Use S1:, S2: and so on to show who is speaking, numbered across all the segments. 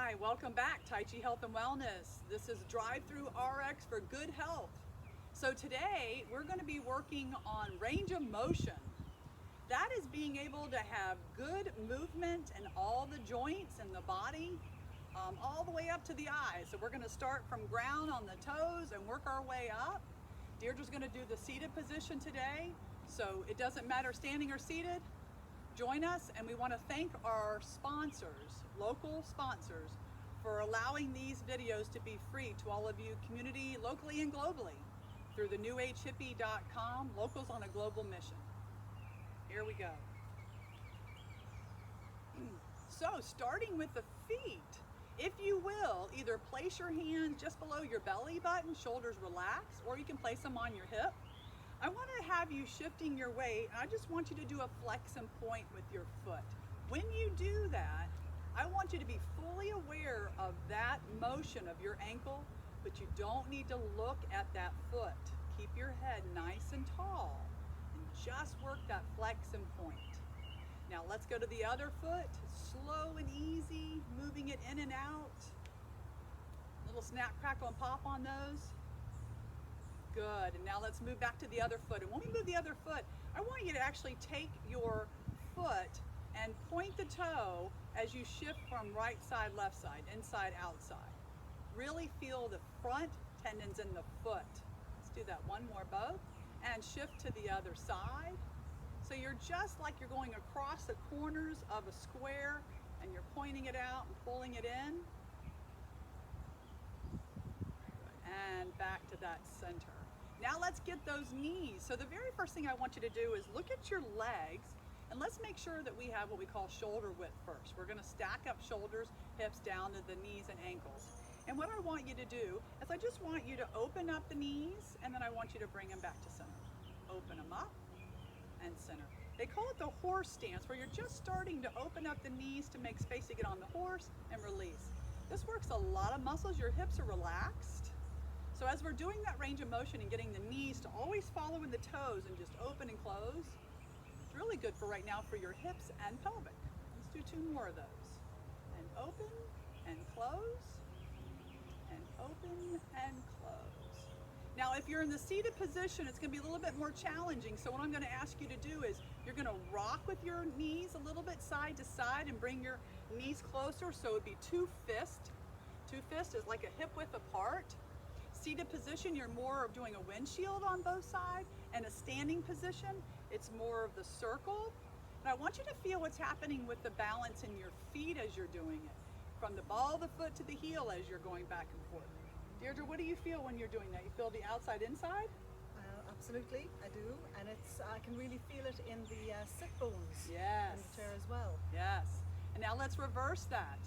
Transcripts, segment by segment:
S1: Hi, welcome back, Tai Chi Health and Wellness. This is Drive-Thru RX for good health. So today we're going to be working on range of motion. That is being able to have good movement in all the joints in the body, all the way up to the eyes. So we're going to start from ground on the toes and work our way up. Deirdre's going to do the seated position today. So it doesn't matter standing or seated. Join us, and we want to thank our sponsors, local sponsors, for allowing these videos to be free to all of you community, locally and globally, through the newagehippie.com, locals on a global mission. Here we go. So starting with the feet, if you will, either place your hands just below your belly button, shoulders relaxed, or you can place them on your hip. I want to have you shifting your weight, and I just want you to do a flex and point with your foot. When you do that, I want you to be fully aware of that motion of your ankle, but you don't need to look at that foot. Keep your head nice and tall, and just work that flex and point. Now let's go to the other foot, slow and easy, moving it in and out. Little snap, crackle, and pop on those. Good, and now let's move back to the other foot. And when we move the other foot, I want you to actually take your foot and point the toe as you shift from right side, left side, inside, outside. Really feel the front tendons in the foot. Let's do that one more, both. And shift to the other side. So you're just like you're going across the corners of a square and you're pointing it out and pulling it in. And back to that center. Now let's get those knees. So the very first thing I want you to do is look at your legs, and let's make sure that we have what we call shoulder width first. We're going to stack up shoulders, hips down to the knees and ankles. And what I want you to do is I just want you to open up the knees, and then I want you to bring them back to center. Open them up and center. They call it the horse stance, where you're just starting to open up the knees to make space to get on the horse and release. This works a lot of muscles. Your hips are relaxed. So as we're doing that range of motion and getting the knees to always follow in the toes and just open and close, it's really good for right now for your hips and pelvic. Let's do two more of those. And open and close, and open and close. Now if you're in the seated position, it's going to be a little bit more challenging. So what I'm going to ask you to do is you're going to rock with your knees a little bit side to side and bring your knees closer. So it'd be two fists. Two fists is like a hip width apart. Seated position, you're more of doing a windshield on both sides, and a standing position, it's more of the circle. And I want you to feel what's happening with the balance in your feet as you're doing it, from the ball of the foot to the heel as you're going back and forth. Deirdre, what do you feel when you're doing that? You feel the outside inside?
S2: Absolutely, I do, and I can really feel it in the sit bones.
S1: Yes.
S2: In the chair as well.
S1: Yes. And now let's reverse that.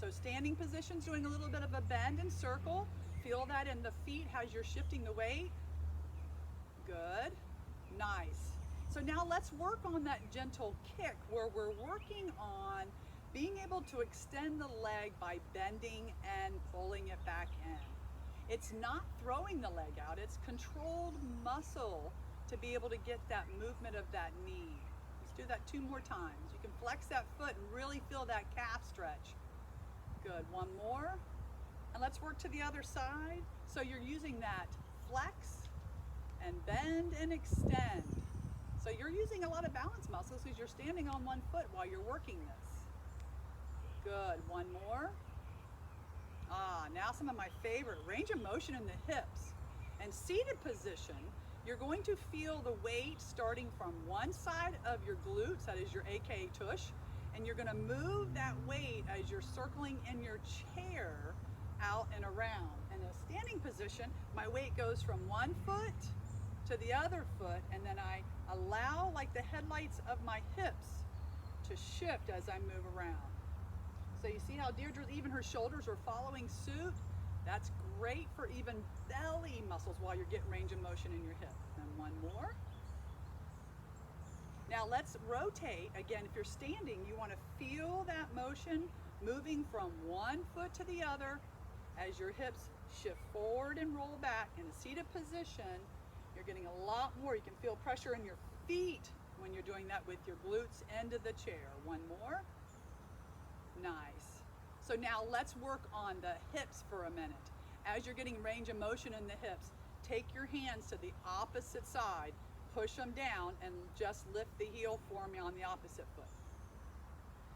S1: So standing position's doing a little bit of a bend and circle. Feel that in the feet as you're shifting the weight. Good. Nice. So now let's work on that gentle kick, where we're working on being able to extend the leg by bending and pulling it back in. It's not throwing the leg out, it's controlled muscle to be able to get that movement of that knee. Let's do that two more times. You can flex that foot and really feel that calf stretch. Good. One more. And let's work to the other side. So you're using that flex and bend and extend. So you're using a lot of balance muscles because you're standing on one foot while you're working this. Good. One more. Now some of my favorite, range of motion in the hips. And seated position, you're going to feel the weight starting from one side of your glutes, that is your aka tush, and you're going to move that weight as you're circling in your chair out and around. In a standing position, my weight goes from one foot to the other foot, and then I allow like the headlights of my hips to shift as I move around. So you see how Deirdre's, even her shoulders are following suit? That's great for even belly muscles while you're getting range of motion in your hip. And one more. Now let's rotate. Again, if you're standing, you want to feel that motion moving from one foot to the other as your hips shift forward and roll back. In a seated position, you're getting a lot more. You can feel pressure in your feet when you're doing that with your glutes into the chair. One more. Nice. So now let's work on the hips for a minute. As you're getting range of motion in the hips, take your hands to the opposite side, push them down, and just lift the heel for me on the opposite foot.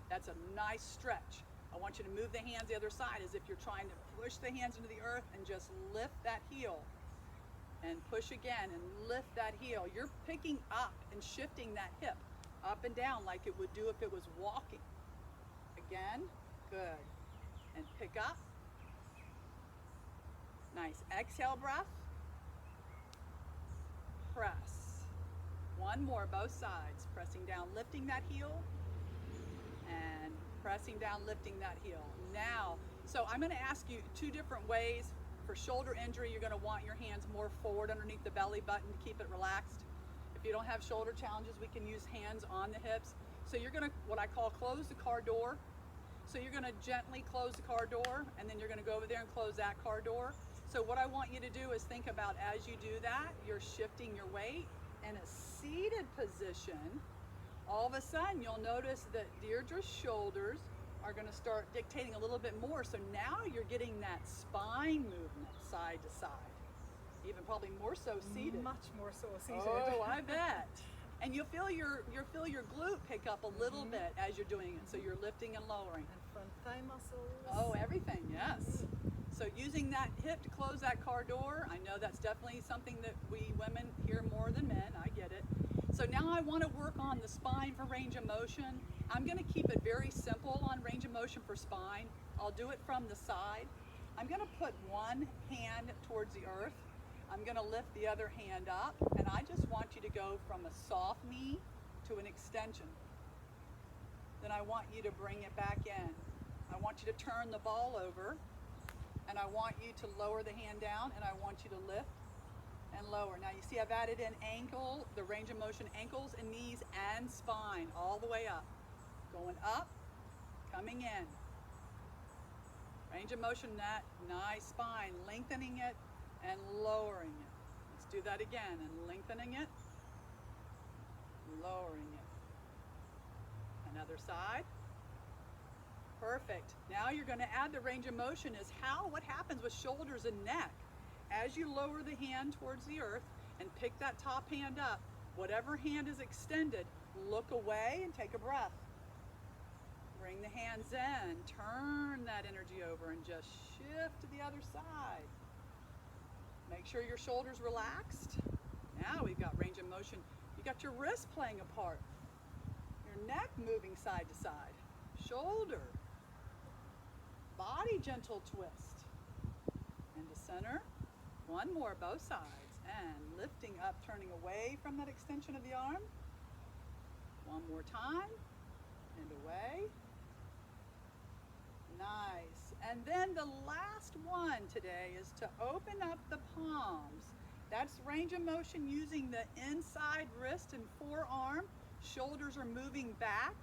S1: That's a nice stretch. I want you to move the hands the other side as if you're trying to push the hands into the earth and just lift that heel. And push again and lift that heel. You're picking up and shifting that hip up and down like it would do if it was walking. Again, good. And pick up. Nice. Exhale breath. Press. One more, both sides. Pressing down, lifting that heel. And pressing down, lifting that heel. Now, so I'm going to ask you two different ways. For shoulder injury, you're going to want your hands more forward underneath the belly button to keep it relaxed. If you don't have shoulder challenges, we can use hands on the hips. So you're going to, what I call, close the car door. So you're going to gently close the car door, and then you're going to go over there and close that car door. So what I want you to do is think about, as you do that, you're shifting your weight in a seated position. All of a sudden, you'll notice that Deirdre's shoulders are going to start dictating a little bit more. So now you're getting that spine movement side to side, even probably more so seated.
S2: Much more so seated.
S1: Oh, I bet. And you'll feel your glute pick up a little bit as you're doing it. So you're lifting and lowering.
S2: And front thigh muscles.
S1: Oh, everything, yes. So using that hip to close that car door, I know that's definitely something that we women hear more than men. I get it. So now I want to work on the spine for range of motion. I'm going to keep it very simple on range of motion for spine. I'll do it from the side. I'm going to put one hand towards the earth. I'm going to lift the other hand up, and I just want you to go from a soft knee to an extension. Then I want you to bring it back in. I want you to turn the ball over, and I want you to lower the hand down, and I want you to lift and lower. Now you see I've added in ankle, the range of motion, ankles and knees and spine, all the way up. Going up, coming in. Range of motion, that nice spine, lengthening it and lowering it. Let's do that again, and lengthening it, lowering it. Another side. Perfect. Now you're going to add the range of motion is what happens with shoulders and neck. As you lower the hand towards the earth and pick that top hand up, whatever hand is extended, look away and take a breath. Bring the hands in, turn that energy over and just shift to the other side. Make sure your shoulders relaxed. Now we've got range of motion. You got your wrist playing a part. Your neck moving side to side. Shoulder. Body gentle twist. Into center. One more, both sides. And lifting up, turning away from that extension of the arm. One more time. And away. Nice. And then the last one today is to open up the palms. That's range of motion using the inside wrist and forearm. Shoulders are moving back.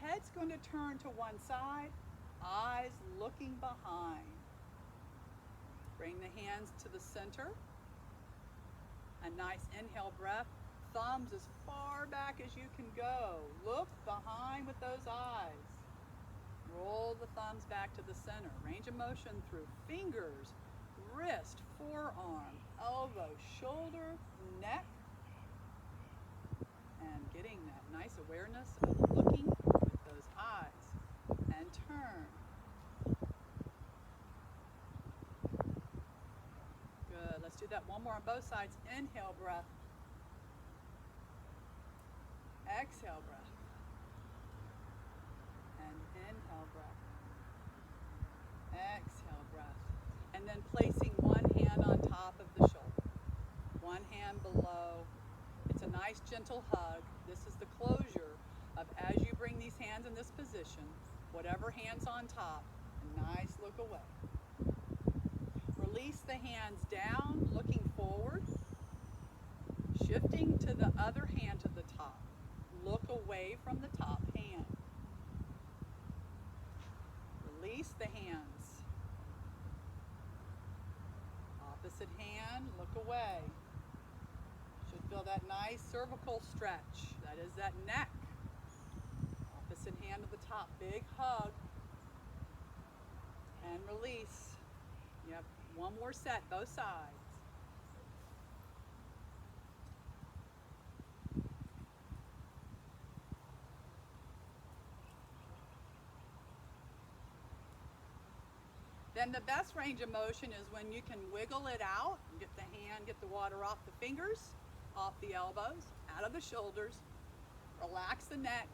S1: Head's going to turn to one side. Eyes looking behind. Bring the hands to the center. A nice inhale breath. Thumbs as far back as you can go. Look behind with those eyes. Roll the thumbs back to the center. Range of motion through fingers, wrist, forearm, elbow, shoulder, neck. And getting that nice awareness of looking with those eyes. And turn. Good. Let's do that one more on both sides. Inhale breath. Exhale breath. Inhale breath. Exhale breath. And then placing one hand on top of the shoulder. One hand below. It's a nice gentle hug. This is the closure of as you bring these hands in this position, whatever hand's on top, a nice look away. Release the hands down, looking forward. Shifting to the other hand to the top. Look away from the top hand. Release the hands. Opposite hand, look away. Should feel that nice cervical stretch. That is that neck. Opposite hand to the top, big hug. and release. Yep, one more set, both sides. Then the best range of motion is when you can wiggle it out, get the hand, get the water off the fingers, off the elbows, out of the shoulders, relax the neck,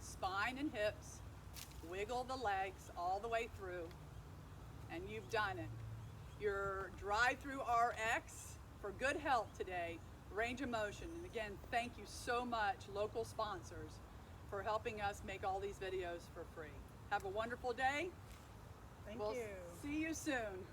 S1: spine and hips, wiggle the legs all the way through, and you've done it. Your drive-through RX for good health today, range of motion. And again, thank you so much, local sponsors, for helping us make all these videos for free. Have a wonderful day.
S2: Thank
S1: We'll
S2: you.
S1: see you soon.